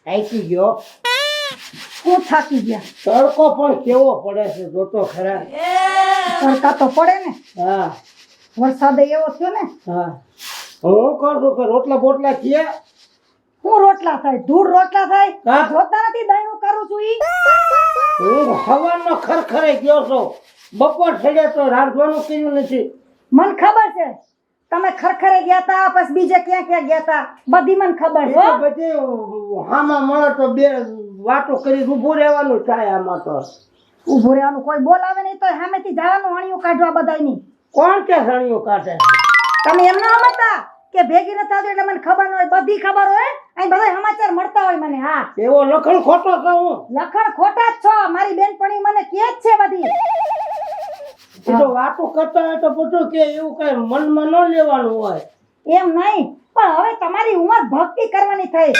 થાકી ગયો. હું થાકી ગયા. તડકો પણ કેવો પડે છે જોતો ખરા. તડકા તો પડે ને. હા વરસાદ એવો થયો ને. હા હું કહું છું કે રોટલા બોટલા છે. હું રોટલા થાય ધૂળ રોટલા થાય હા. જોતા નથી દહીંનું કરું છું ઈ. હું હવાનો ખરખરે ગયો છું. બપોર થડે તો રાંધવાનું કર્યું નથી. મને ખબર છે તમે ખરખરે ગયા તા પછી બીજે ક્યાં ક્યાં ગયા તા બધી મને ખબર એ છે તો બધી હામાં મળે તો બે વાતો કરી ઊભું રહેવાનું થાય. આમાં તો ઊભું રહેવાનું કોઈ બોલાવે નહીં તો સામેથી જવાનું હણિયું કાઢવા બધાયની. કોણ કે સણિયું કાઢે છે? તમે એમ ના સમજતા કે ભેગી ન થતું એટલે મને ખબર ન હોય બધી ખબર હોય અહીં બધા સમાચાર મળતા હોય મને. હા એવો લખણ ખોટો છું હું. લખણ ખોટા જ છો મારી બેનપણી મને કે જ છે બધી. એ તો વાતો કરતા હોય તો બધું કે એવું કઈ મનમાં ન લેવાનું હોય. એમ નહીં પણ હવે તમારી ઉંમર ભક્તિ કરવાની થઈ.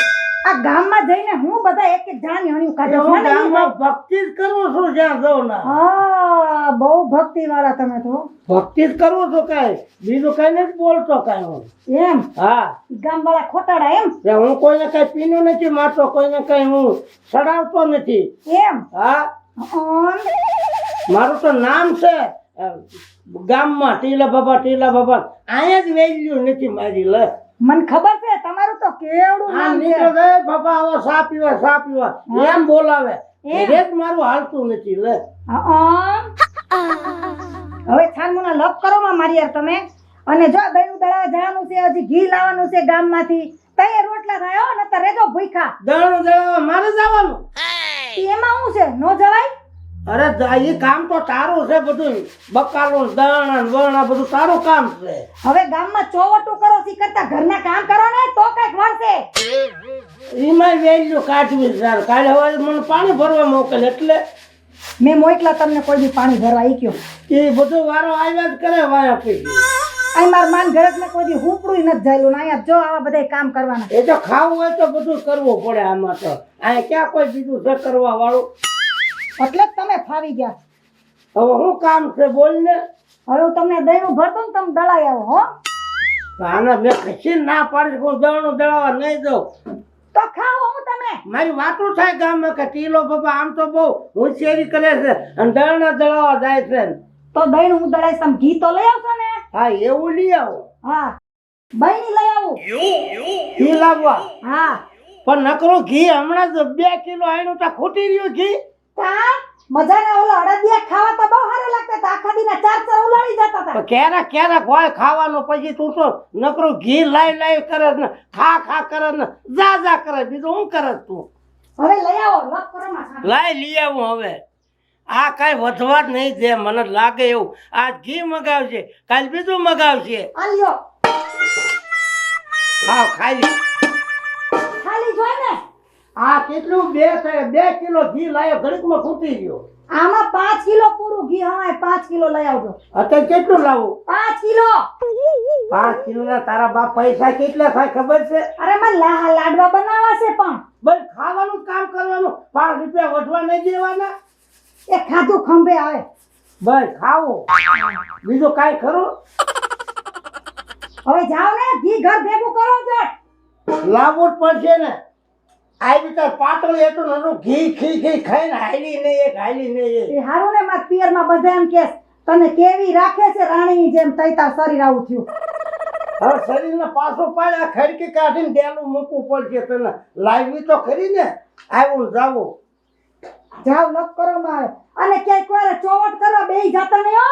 આ ગામમાં જઈને હું બધા એક એક જાણી હણ્યું કાઢો હું ગામમાં ભક્તિ જ કરું છું જ્યાં જાઉં ના. હા બહુ ભક્તિ વાળા તમે તો. ભક્તિ જ કરું છું કઈ બીજું કઈ નથી બોલતો કઈ હું. એમ હા ગામ વાળા ખોટાડા એમ. કે હું કોઈને કઈ પીનું નથી મારતો કોઈને કઈ હું ચડાવતો નથી. એમ હા મારું તો નામ છે ગામમાં ટીલા બાબા અહીંયા જ વેલ્યુ નથી મારી. લે મને ખબર છે તમારું તો કેવડું આ નામ છે. નીકળે છે બાબા આવો સા પીવા એમ બોલાવે. રેત મારું હાલતું નથી. લે હવે છાનમુના લપ કરો માં મારી યાર તમે. અને જો દહીંનું દળાવા જવાનું છે હજી ઘી લાવવાનું છે ગામમાંથી તૈયાર રોટલા થાય હો નતર રેજો ભૂખ્યા. દળનું દળાવા મારે જવાનું. એમાં શું છે નો જવાય. અરે એ કામ તો તારું છે બધું. બકાલું દણ વણ બધું તારું કામ છે. હવે ગામમાં ચોવટું કરો સી કરતા ઘરના કામ કરો ને તો કઈક વળશે. એમાં વેલ્યુ કાઢવી છે. કાલે હવે મને પાણી ભરવા મોકલે એટલે મેં મોકલા તમને કોઈ દી પાણી ભરવા ઈ કયો. એ બધો વારો આવ્યા જ કરે વાયા પી. અહીં માર માન ઘરક ને કોઈ દી હુપડું નથી જાયલું ને અહીંયા જો આવા બધા કામ કરવાના. એ તો ખાવું હોય તો બધું કરવું પડે આમાં તો. અહીંયા ક્યાં કોઈ બીજું છે કરવા વાળું. એટલે જ તમે ફાવી ગયા. હવે શું કામ છે બોલ ને. હવે હું તમને દહીંનું ભરતો ને તમે દળાઈ આવો હો. આને મેં ખસી ના પાડી હું દળનું દળાવા નહીં દઉં. તો ખાઓ હું તમે. મારી વાતો થાય ગામમાં કે ટીલો બાબા આમ તો બહુ હોશિયારી કરે છે અને દળના દળાવા જાય છે. તો દહીં હું દળાઈશ તમે ઘી તો લઈ આવશો ને. હા એવું લઈ આવો. હા બહેની લઈ આવું. ઘી લાવવા. હા પણ નકરું ઘી હમણાં જ 2 કિલો આયનું તો ખૂટી રહ્યું ઘી. તા મજાના ઓલા અડદિયા ખાવા તો બહુ સારા લાગતા હતા. આખા દીના 4 ઉલાળી જતા હતા. ક્યારેક હોય ખાવાનું પછી તું તો નકરું ઘી લાઈ કરે ને ખા કરે ને જા કરે બીજું શું કરે તું. હવે લઈ આવો લપ કરો માં. લાઈ લઈ આવું હવે. આ કઈ વધવા જ નહીં દે મને લાગે એવું. આજ ઘી મગાવશે કાલ બીજું મગાવશે. આલ્યો હા ખાલી ખાલી જોઈ ને. આ કેટલું 2 કિલો ઘી લાયો ઘડીકમાં ખૂટી ગયો. આમાં 5 કિલો પૂરું ઘી હવાય 5 કિલો લઈ આવજો. અત્યારે કેટલું લાવું. 5 કિલો. 5 કિલો ના તારા બાપ પૈસા કેટલા થાય ખબર છે. અરે માં લાડવા બનાવવા છે પણ બસ ખાવાનું કામ કરવાનું. 5 રૂપિયા વધવા નહીં દેવાના. એ ખાધું ખંભે આવે. બસ ખાવો બીજું કાંઈ ખરું. હવે જાઓ ને ઘી ઘર ભેગું કરો જટ. લાવવું જ પડશે ને. આવી તાર પાટણ એટલું નતું ઘી ખાઈને હાલી નહીં એ હારું ને માર પિયર માં બધા એમ કે તને કેવી રાખે છે રાણીની જેમ તૈતા શરીર આવું થયું. હવે શરીરને પાછો પાડે ખડકી કાઢીને ડેલું મૂકવું પડશે તને. લાવવી તો ખરી ને. આવું જાવું જાવ લપ કરો માં અને ક્યાંય કોઈ ચોવટ કરવા બેહી જાતા નહીં હો.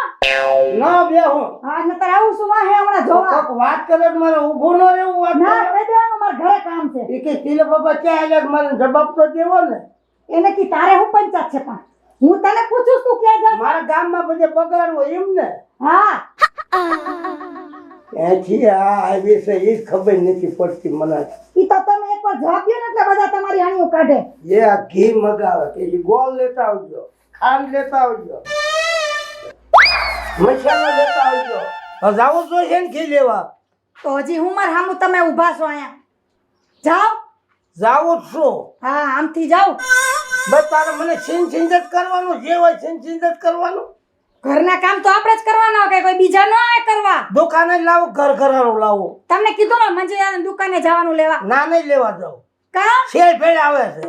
ના બેહું. હા નતર આવું શું વાહે હમણાં જોવા. કોક વાત કરે તો મારે ઊભું ન રહેવું. વાત ના કરે. કહી દેવાનું માર ઘરે કામ છે. એ કે તીલે બાબા ક્યાં આવ્યા મારે જવાબ તો દેવો ને. એને કી તારે હું પંચાયત છે પણ હું તને પૂછું તું ક્યાં જા. મારા ગામમાં બધે બગાડવો એમ ને. હા એથી આ આવી છે એ ખબર નથી પડતી મને. ઈ તો તમે એકવાર જવાબ દો ને એટલે બધા તમારી હાણીઓ કાઢે. એ આ ઘી મગાવે કે ગોળ લેતા આવજો ખાંડ લેતા આવજો મસાલો લેતા આવજો. હવે જાવું જોઈએ ને ઘી લેવા. તો હજી હું માર હામું તમે ઊભા છો અહીંયા. જાઓ. જાવું જ છું. હા આમથી જાઓ. બસ તારે મને છીન જ કરવાનું જે હોય છીન જ કરવાનું. ઘરના કામ તો આપણે જ કરવાના કે કોઈ બીજા ન આવે કરવા. દુકાને જ લાવું, ઘર ઘરારું લાવું. તમને કીધું ને મંજુયાની દુકાને જવાનું લેવા. ના નહીં લેવા જાઉં, કા શેર ભેળ આવે છે.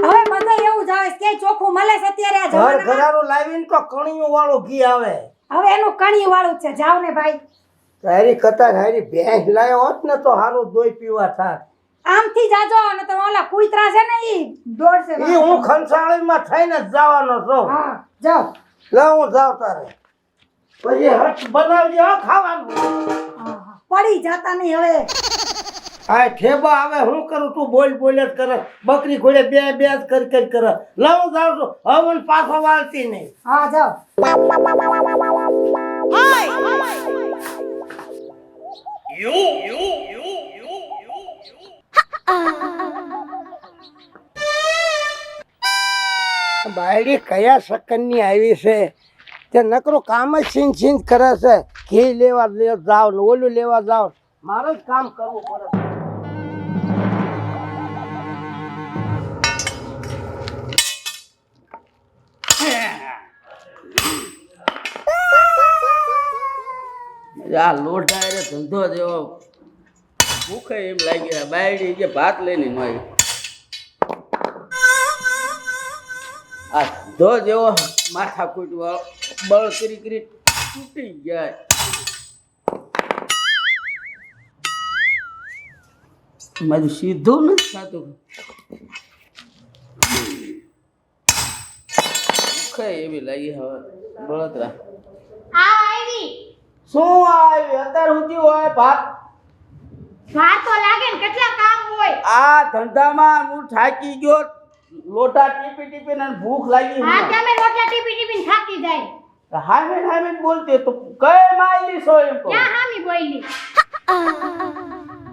હવે બધા એવું જ આવે છે કે ચોખ્ખું મળે છે અત્યારે આ ઘર જમાનામાં. ઘરારું લાવીને તો કણીયું વાળું ઘી આવે. હવે એનું કણી વાળું જ છે. જાવ ને ભાઈ, હારી કતાર હારી ભેંસ લાયો હોત ને તો હારું દોઈ પીવા થાત. આમથી જાજો ને તો ઓલા કુતરા છે ને ઈ દોડશે. ઈ હું ખંસાળીમાં થઈને જ જવાનો છું. હા જાવ. લે હું જાઉં તારે. પછી હટ બનાવજે હો ખાવાનું. પડી જાતા નહીં હવે. આ ઠેબા આવે હું કરું, તું બોલ બોલ જ કરે. બકરી ઘોડે બે બે જ કરી કરે. લે હું જાઉં છું, હવન પાછો વાળતી નહીં. હા જાવ. બાયડી કયા શકનની આવી છે તે નકરો કામ જ છીન કરે છે. ઘી લેવા જાવ ને ઓલું લેવા જાવ, મારે જ કામ કરવું પડે. આ લોઢા રે ધંધો જેવો ભૂખે એમ લાગી રહ્યા. બાયડી જે ભાત લઈને ન આવી. આ ધો જેવો માથા કૂટવા બળ કરી કરી તૂટી જાય. મારું સીધું નથી થતું. ભૂખે એવી લાગી હવે બળતરા. શું આવી અત્યાર સુધી હોય ભાત? વાર તો લાગે ને, કેટલા કામ હોય. આ ધંધામાં હું થાકી ગયો. લોટા ટીપી ટીપીને ભૂખ લાગી. હા તમે રોટલા ટીપી ટીપીને થાકી જાય. હામે બોલતી તો કઈ માયલી છો એમ કહું. ક્યાં હામી બોલી?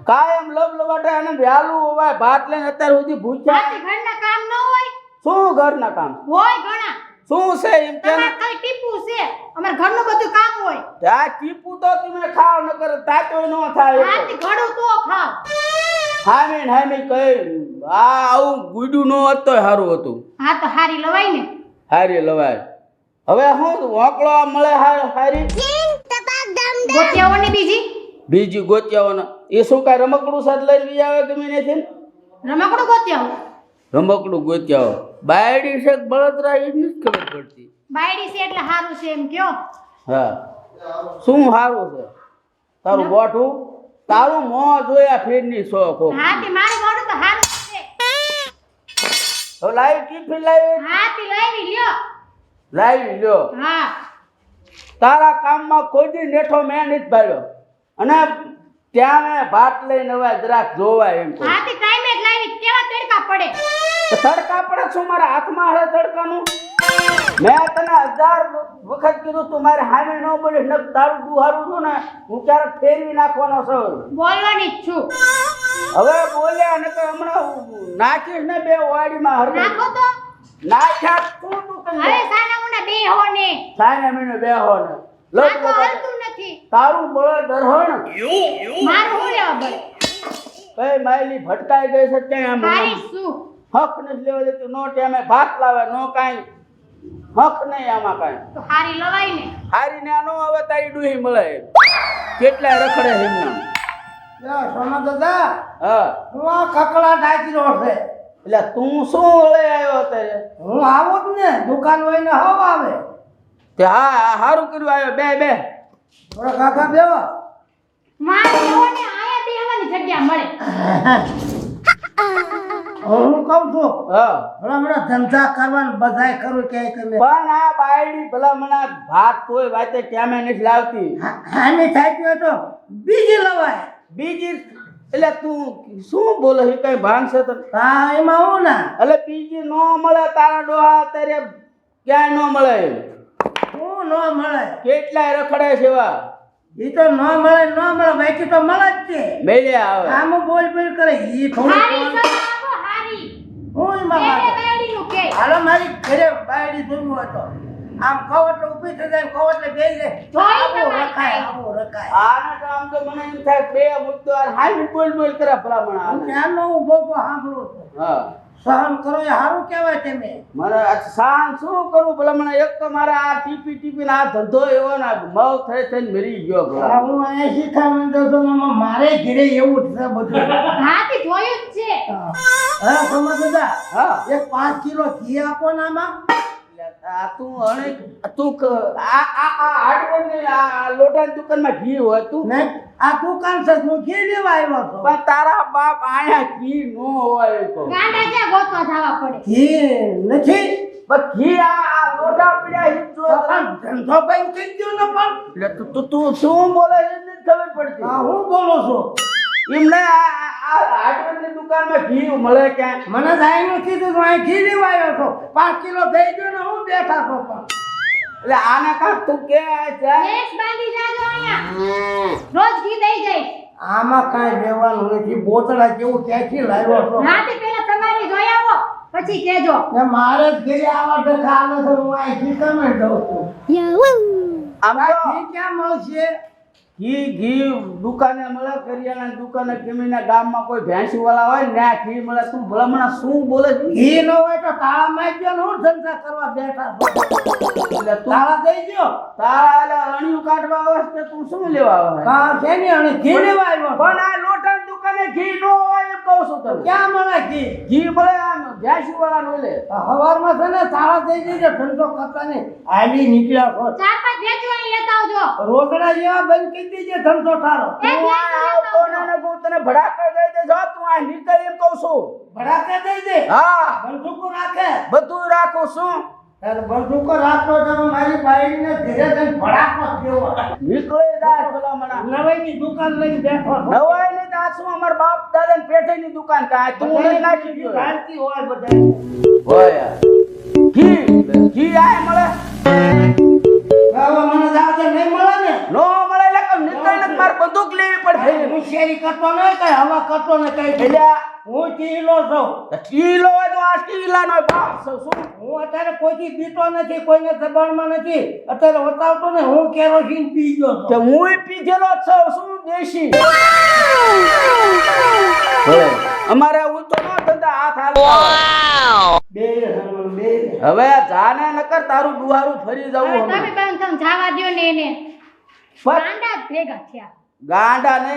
કાયમ લબલબાટે અને વ્યાલું હોય ભાત લઈને અત્યાર સુધી ભૂખ્યા. રાતે ઘરના કામ ન હોય? શું ઘરના કામ હોય ઘણા. શું છે એમ કે તમારે ખાલી ટીપું છે, અમાર ઘરનું બધું કામ હોય. આ ટીપું તો તમે ખાવ ન કરે તાતો ન થાય. રાતે ઘડું તો ખાવ. હામે કઈ આ આવું ગુડું ન હોત તો સારું હતું. હા તો હારી લવાય ને. હારી લવાય. હવે હું વોકળો મળે હારી ગોતિયાઓ ને બીજી ગોત્યાઓને એ શું કાંઈ રમકડું સાથ લઈ આવે ગમે નથી ને. રમકડું ગોતિયાઓ. રમકડું ગોત્યાઓ. બાયડી છે કે બળતરા એ જ નથી ખબર પડતી. બાયડી છે એટલે હારું છે એમ કયો. હા શું સારું છે તારું ગોઠું? તારું મોં જોયા ફેરની શોખ. હા તે મારું મોઢું તો હારું છે. હવે લાવી ટિફિન લાવી. હા તે લાવી લ્યો. લાવી લ્યો. હા તારા કામમાં કોઈ દી નેઠો મેં નથી પાડ્યો અને ત્યાં મેં ભાત લઈને હવે જરાક જોવાય એમ કહું. હા તે ટાઈમે જ લાવી. કેવા તડકા પડે. તડકા પડે શું મારા હાથમાં હે તડકાનું? મેં તને 1000 વખત કીધું તું મારે હામે ન બોલીશ ને તારું દુહારું છું ને હું ક્યારેક ફેરવી નાખવાનો છું. બોલવાની જ છું. હવે બોલ્યા ને તો હમણાં નાખીશ ને બે વાડીમાં હરખું. નાખો તો. નાખ્યા તું હવે સાનામુના બે હો ને. સાને મને બેહો ને આ તો હાલતું નથી. તારું બળ દરહણ મારું હું લેવા બળ. કઈ માયલી ભટકાઈ ગઈ છે ક્યાં હારી આમ શું? હક નથી લેવા દેતું. નો ટાઈમે ભાત લાવે નો કાંઈ હક નહીં આમાં કાંઈ. તો હારી લવાય ને. હારી ને આનો હવે તારી ડૂહી મળે કેટલાય રખડે છે એમના. સોના દાદા હા હું આ કકડા ઢાંકી રહ્યો છે. એટલે તું શું લઈ આવ્યો અત્યારે? હું આવું જ ને, દુકાન હોય ને હવ આવે. તે હા સારું કર્યું આવ્યો. બે થોડા કાકા બેવો. મારે ઓને આયા બેહવાની જગ્યા મળે. હું કહું છું હા હમણાં ધંધા કરવાનું બધાય કરું ક્યાંય કરે. પણ આ બાયડી ભલામણા ભાત કોઈ વાતે ટાઈમે નથી લાવતી. હાની થાકી હોય તો બીજી લવાય. બીજી એટલે તું શું બોલે છે? કઈ ભાન છે તો? હા એમાં હું ના એટલે બીજી નો મળે તારા ડોહા અત્યારે ક્યાંય નો મળે. હું ન મળે કેટલાય રખડે છે એવા. ઈ તો ન મળે બાકી તો મળે જ છે. મેલ્યા આવે આમ બોલ કરે ઈ હારી થોડું સલામો હારી. હું એમાં બે વાત. બાયડીનું કે. હાલો મારી ઘરે બાયડી જોયું હતો. આમ કહો એટલે ઊભી થઈ જાય, કહો એટલે બેસી જાય. જોઈ આવું તમારી રખાય, પાસે. આવું રખાય. આના તો આમ તો મને એમ થાય બે મુદ્દો હાઈ બોલ કરે ભલામણા હું આવે. ત્યાંનો ઊભો ઊભો સાંભળું છું. હા સહન કરો એ સારું કહેવાય તમે. મને સાન શું કરું ભલા? મને એક તો મારા આ ટીપી આ ધંધો એવો ને મવ થઈને મરી ગયો ભલા. આ હું અહીંયા શીખામણ દઉં છું ને મારે ઘરે એવું જ છે બધું. હા તે જોયું જ છે. હા સમજ દાદા, હા એક 5 કિલો ઘી આપો ને આમાં. આ તું આ હાર્ડવેરની આ લોટાની દુકાનમાં ઘી હોય તું ને આ દુકાન છે હું ઘી લેવા આવ્યો છું. પણ તારા બાપ આયા ઘી નો હોય તો ગાંડા જ્યાં ગોતવા જવા પડે. ઘી નથી પણ ઘી આ લોટા પીડ્યા હિંચો તો પણ ધંધો બંધ થઈ ગયો ને. પણ એટલે તું શું બોલે એ નથી ખબર પડતી. હા હું બોલું છું. એમને આ હાર્ડવેરની દુકાનમાં ઘી મળે ક્યાં? મને જાયનું કીધું હું અહીં ઘી લેવા આવ્યો છું. 5 કિલો થઈ ગયો ને હું બેઠા છો. પણ એટલે આને કાંક તું કે જાય કેસ બાંધી જાજો અહીંયા. રોજ ઘી દઈ જઈશ. આમાં કાંઈ લેવાનું નથી. બોતડા જેવું ક્યાંથી લાવ્યો છો? રાતે પહેલા તમારી જોઈ આવો પછી કહેજો. ને મારે જ ઘરે આવા ડખા આવે છે. હું અહીં શીખામણ દઉં છું. આમ આ તો ઘી ક્યાં મળશે? ઘી દુકાને મળે, કરિયાણાની દુકાને કેમીના ગામમાં કોઈ ભેંસી વાળા હોય ને ત્યાં ઘી મળે. તું ભલામણા શું બોલે છે? ઘી ન હોય તો તાળા મારી દો ને હું ધંધા કરવા બેઠા છું. એટલે તું તાળા દઈ દો. તારા એટલે અણિયું કાઢવા આવે છે તું શું લેવા આવે? કાં છે ને અને ઘી લેવા આવ્યો છું. પણ આ લોટાની દુકાને ઘી ન હોય એમ કહું છું તને. ક્યાં મળે ઘી? ઘી મળે આમ ભેંસી વાળા નો લે. હવારમાં છે ને તાળા દઈ દેજો. ધંધો કરતા નહીં હાલી નીકળ્યા છો. 4-5 વેચવાની લેતા આવજો. રોકડા જેવા બંધ કરી દેજે ધંધો તારો. તું આ આવતો ને ને હું તને ભડાકા દઈ દે. જો તું આ નીકળ એમ કહું છું. ભડાકે દઈ દે. હા બંદૂકો રાખે. બધું રાખું છું. તારે બંદૂકો રાખતો તો મારી બાઈને ઘરે જઈને ભડાકો દેવો. નીકળી જાય ભલામણા. નવાઈની દુકાન લઈને બેઠો છો. નવાઈ ને આ શું અમાર બાપ દાદાની પેઠેની દુકાન કાંઈ તું નહીં નાખી ગયો. શાંતિ હોય બધા. હોય ઘી આય મળે હવે મને જાજે નહીં મળે ને. નો મળે એટલે કે નીકળ ને માર બંદૂક લેવી પડે. હું શેરી કરતો નહીં કઈ હવા કરતો ને કઈ. એટલે હું ચીલો છું. ટીલો હોય તો આ ટીલાનો બાપ છું. શું હું અત્યારે કોઈથી બીતો નથી, કોઈને દબાણમાં નથી. અત્યારે બતાવતો ને હું કેરોસીન પી ગયો કે છું. હું પીધેલો જ છું. શું દેશી અમારે ઊંચો નો ધંધા હાથ હાલ. બે હરમન બે. હવે જાને નકર તારું દુહારું ફરી હવે જવું તમે હમણાં. બેન તમે જવા દ્યો ને એને. પણ ગાંડા જ ભેગા થયા. ગાંડા ને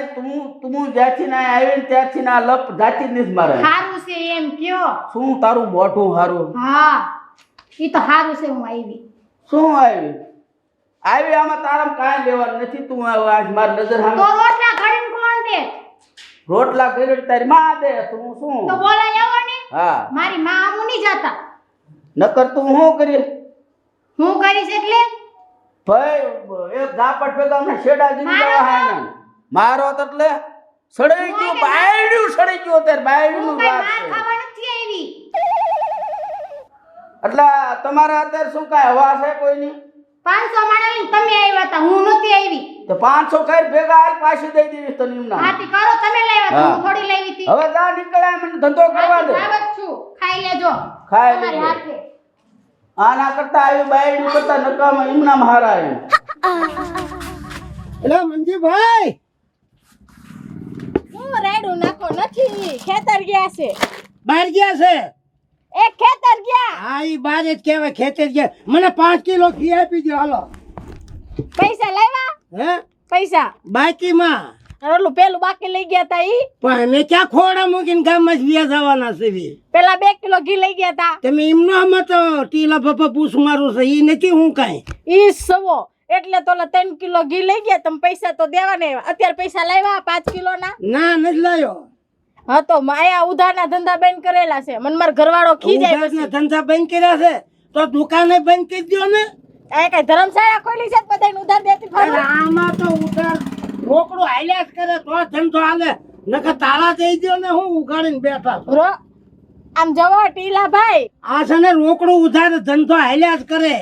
તું જ્યાંથી ના આવી ને ત્યાંથી ના લપ જાતી જ નથી મારે. હારું છે એમ કયો. શું તારું મોઢું હારું? હા ઈ તો હારું છે. હું આવી. શું આવી આમાં તારામાં કાંઈ લેવાનું નથી. તું આજ મારી નજર તો સામે રોટલા ઘડીને કોણ દે? રોટલા કરી તારી માં દે. તું તો શું બોલાય આવો ને. હા મારી માં આમું નહીં જાતા. નકર તું શું કરી હું કરીશ એટલે ભાઈ એક ઝાપટ ભેગા અમને શેડા દીધી મારો જવા હાય ને. મારો તો એટલે સડી ગયું બાયડ્યું સડી ગયું. અત્યારે બાયડ્યું હું નું કઈ વાત માર છે. ખાવા નથી આવી. એટલે તમારે અત્યારે શું કાંઈ હવા છે કોઈની? 500 માણા લઈને તમે આવ્યા હતા. હું નથી આવી. તો 500 કઈ ભેગા હાલ પાછી દઈ દેવીશ તને એમના. હાથી કરો તમે લાવ્યા હતા. હા. હું થોડી લાવી હતી. હવે જા નીકળાય મને ધંધો કરવા દે. હાથી ખાવ જ છું. ખાઈ લેજો. ખાઈ તમારી લેજો. હાથે. આના કરતા આવી બાયડ્યું કરતા નકામાં એમના હારા એમ. એટલે મંજીભાઈ હું રાયડું નાખો નથી. ખેતર ગયા છે. બહાર ગયા છે. એક ખેતર ગયા. હા ઈ બહાર જ કહેવાય ખેતર ગયા. મને 5 કિલો ઘી આપી દો હાલો. પૈસા લાવ્યા? હે પૈસા બાકીમાં ઓલું પેલું બાકી લઈ ગયા તા ઈ. પણ અમે ક્યાં ખોડા મૂકીને ગામમાં જ વ્યા જવાના છે. પેલા 2 કિલો ઘી લઈ ગયા તા. તમે એમનો આમાં તો ટીલા પપ્પા પૂછ મારું છે ઈ નથી હું કાંઈ. ઈ સવો એટલે તો ઓલા 3 કિલો ઘી લઈ ગયા. તમે પૈસા તો દેવા ને. અત્યારે પૈસા લાવ્યા 5 કિલો ના? ના નથી લાયો. હા તો માયા ઉધારના ધંધા બંધ કરેલા છે. મને મારો ઘરવાળો ખીજાય ઉધારના પછી. ધંધા બંધ કર્યા છે તો દુકાને બંધ કરી દો ને. આ કઈ ધર્મશાળા ખોલી છે બધાને ઉધાર દેતી અરે ફરવા? આમાં તો ઉધાર રોકડું હાલ્યા જ કરે તો ધંધો હાલે. નકર તાળા દઈ દો ને હું ઉગાડીને બેઠા છું. રો આમ જવો ટીલા ભાઈ. આ છે ને રોકડું ઉધાર ધંધો હાલ્યા જ કરે.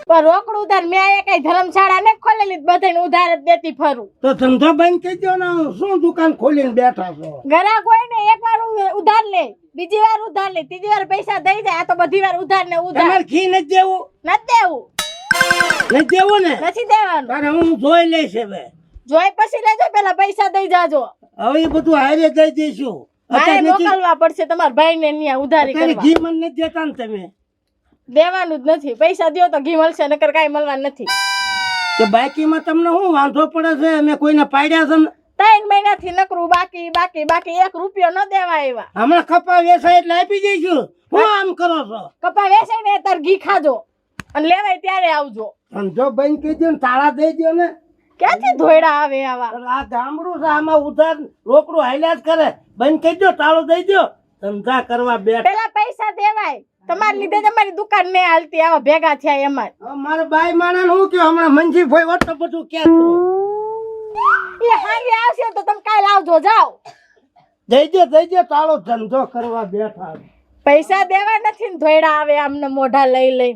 પણ રોકડું ઉધાર મેં અહીંયા કઈ ધર્મશાળા ને ખોલેલી બધાને ઉધાર જ દેતી ફરું. તો ધંધો બંધ કરી દો ને. શું દુકાન ખોલીને બેઠા છો? ગ્રાહક હોય ને એક વાર ઉધાર લે, બીજી વાર ઉધાર લે, ત્રીજી વાર પૈસા દઈ જાય. આ તો બધી વાર ઉધાર ને ઉધાર. તમારે ઘી નથી દેવું? નથી દેવું. નથી દેવું ને? નથી દેવાનું. તારે હું જોઈ લઈશ હવે. જોઈ પછી લેજો. પેલા પૈસા દઈ જાજો. હવે એ બધું હારે દઈ દઈશું. મારે અત્યારે નથી- મોકલવા પડશે તમારા ભાઈને ન્યા ઉધારી અત્યારે કરવા ઘી મને નથી દેતા ને તમે દેવાનું જ નથી પૈસા દ્યો તો ઘી મળશે નકર કાંઈ મળવાનું નથી કે બાકીમાં તમને શું વાંધો પડે છે અમે કોઈને પાડ્યા છે ને 3 મહિનાથી નકરું બાકી બાકી બાકી 1 રૂપિયો ન દેવા આવ્યા હમણાં કપા વેચાય એટલે આપી દઈશું હું આમ કરો છો કપા વેચાય ને તાર ઘી ખાજો અને લેવાય ત્યારે આવજો ધંધો બંધ કરી દો ને તાળા દઈ દો ને ક્યાંથી ધોયડા આવે આવા આ ગામડું છે આમાં ઉધાર રોકડું હાલ્યા જ કરે બંધ કરી દો તાળો દઈ દો ધંધા કરવા બેઠ પેલા પૈસા દેવાય તમારી લીધે તમારી દુકાન ને હાલતી આવા ભેગા થયા એમાં મારા બાઈ માણા હું કયો હમણાં મંજી ભાઈ વટ બધું ક્યાં એ હાંગે આવશે તો તમે કાલ આવજો જાઓ દઈ દે તાળો ધંધો કરવા બેઠા પૈસા દેવા નથી ને ધોયડા આવે આમને મોઢા લઈ લઈ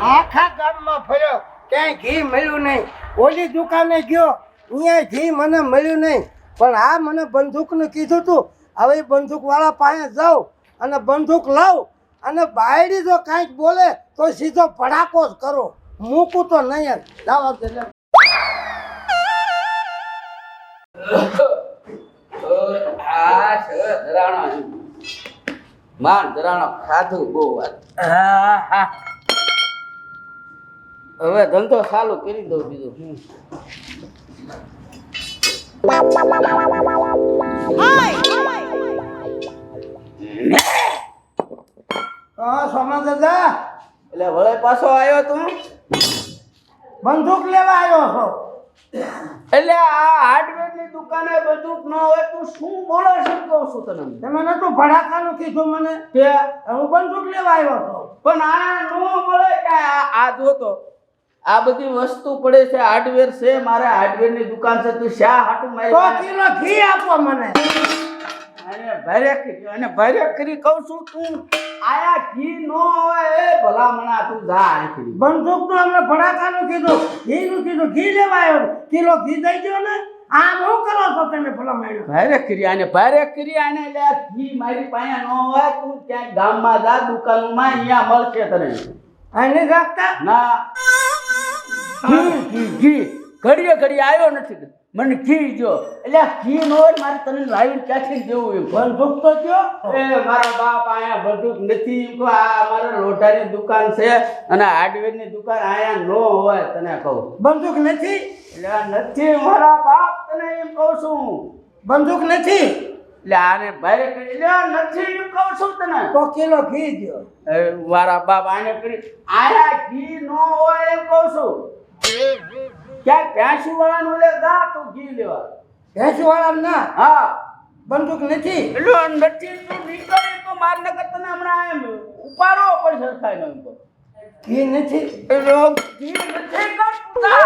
આખા ગામમાં ફર્યો ક્યાંય ઘી મળ્યું નહીં ઓલી દુકાને ગયો અહીંયા ઘી મને મળ્યું નહીં પણ આ મને બંદૂકનું કીધું તું હવે બંદૂક વાળા પાસે જાઉં અને બંદૂક લાવ અને બાયડી જો કાંઈક બોલે તો સીધો પડાકો જ કરો મૂકું તો નહીં જ લાવો દે આ છે ધરાણો માન ધરાણો ખાધું બહુ વાત હવે ધંધો ચાલુ કરી દઉં બીજું સોમા દાદા એટલે વળે પાછો આવ્યો તું બંદૂક લેવા આવ્યો છો એટલે આ હાર્ડવેર ની દુકાને બંદૂક ન હોય તું શું બોલો શું કહું છું તને તમે નતું ભડાકાનું કીધું મને કે હું બંદૂક લેવા આવ્યો છો પણ આ નો મળે કે આ જોતો આ બધી વસ્તુ પડે છે હાર્ડવેર છે મારે હાર્ડવેર ની દુકાન છે તું શા હાટું તો મારી કિલો ઘી આપો મને અને ભારે કરી કહું છું તું આયા ઘી નો હોય એ ભલામણા તું જા અહીંથી બંદૂક તો અમને ભડાકાનું કીધું ઘીનું કીધું ઘી લેવા આવ્યો કિલો ઘી દઈ દો ને આમ શું કરો છો તમે ભલા મેળ્યો ભારે કરી આને લે ઘી મારી પાસે ન હોય તું ક્યાંક ગામમાં જા દુકાનમાં અહીંયા મળશે તને આ નહીં રાખતા ના ઘી ઘડીએ આવ્યો નથી મને ઘી જો એટલે ઘી ન હોય મારે તને લાવીને ક્યાંથી દેવું એમ બંદૂક તો કયો એ મારા બાપ અહીંયા બંદૂક નથી એમ કહું આ મારા લોઢાની દુકાન છે અને હાર્ડવેરની દુકાન અહીંયા ન હોય તને કહું બંદૂક નથી એટલે આ નથી મારા બાપ તને એમ કહું છું બંદૂક નથી એટલે આને ભારે કરી એટલે આ નથી એમ કહું છું તને તો કિલો ઘી દો એ મારા બાપ આને કરી આયા ઘી ન હોય એમ કહું છું ક્યાંક ભેંસી વાળાનું લે જા તું ઘી લેવા ભેંસવાળા ના હા બંદૂક નથી એટલે નથી તું નીકળી તો માર નકર તને હમણાં એમ ઉપાડો પણ સરખાય ન એમ કહું ઘી નથી એટલે ઘી નથી કરતા